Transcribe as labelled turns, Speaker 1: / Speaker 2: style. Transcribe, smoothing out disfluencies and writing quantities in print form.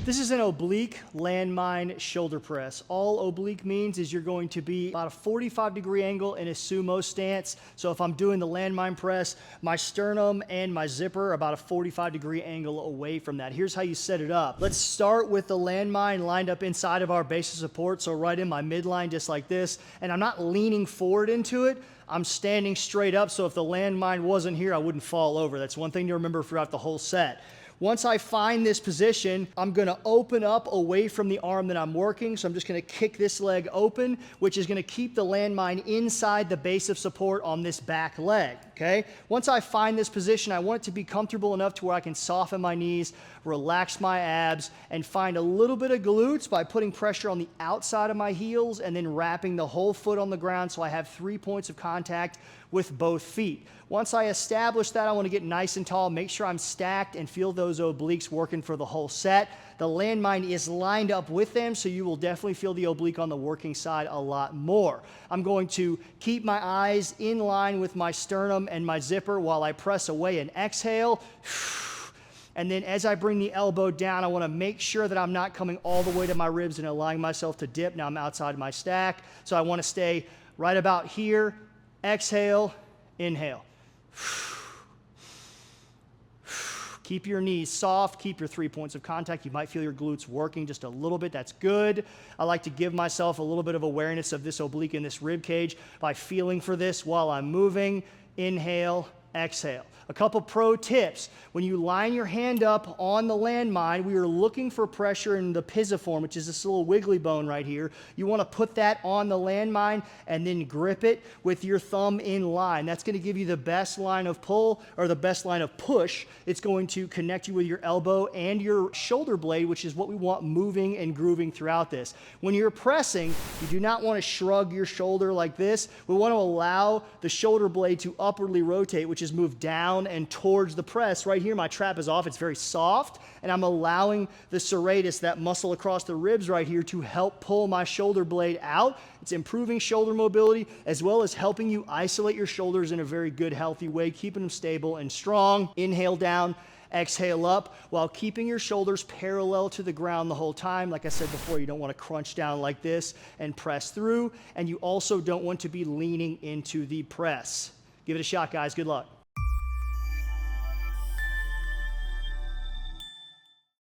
Speaker 1: This is an oblique landmine shoulder press. All oblique means is you're going to be about a 45-degree angle in a sumo stance. So if I'm doing the landmine press, my sternum and my zipper are about a 45-degree angle away from that. Here's how you set it up. Let's start with the landmine lined up inside of our base of support. So right in my midline, just like this. And I'm not leaning forward into it. I'm standing straight up. So if the landmine wasn't here, I wouldn't fall over. That's one thing to remember throughout the whole set. Once I find this position, I'm gonna open up away from the arm that I'm working. So I'm just gonna kick this leg open, which is gonna keep the landmine inside the base of support on this back leg, okay? Once I find this position, I want it to be comfortable enough to where I can soften my knees, relax my abs, and find a little bit of glutes by putting pressure on the outside of my heels and then wrapping the whole foot on the ground so I have 3 points of contact with both feet. Once I establish that, I want to get nice and tall, make sure I'm stacked and feel those obliques working for the whole set. The landmine is lined up with them, so you will definitely feel the oblique on the working side a lot more. I'm going to keep my eyes in line with my sternum and my zipper while I press away and exhale. And then as I bring the elbow down, I want to make sure that I'm not coming all the way to my ribs and allowing myself to dip. Now I'm outside my stack, so I want to stay right about here. Exhale, inhale. Keep your knees soft, keep your 3 points of contact. You might feel your glutes working just a little bit, that's good. I like to give myself a little bit of awareness of this oblique in this rib cage by feeling for this while I'm moving. Inhale, exhale. A couple pro tips. When you line your hand up on the landmine, we are looking for pressure in the pisiform, which is this little wiggly bone right here. You want to put that on the landmine and then grip it with your thumb in line. That's going to give you the best line of pull or the best line of push. It's going to connect you with your elbow and your shoulder blade, which is what we want moving and grooving throughout this. When you're pressing, you do not want to shrug your shoulder like this. We want to allow the shoulder blade to upwardly rotate, which is move down and towards the press. Right here, my trap is off. It's very soft, and I'm allowing the serratus, that muscle across the ribs right here, to help pull my shoulder blade out. It's improving shoulder mobility, as well as helping you isolate your shoulders in a very good, healthy way, keeping them stable and strong. Inhale down, exhale up, while keeping your shoulders parallel to the ground the whole time. Like I said before, you don't want to crunch down like this and press through, and you also don't want to be leaning into the press. Give it a shot, guys. Good luck.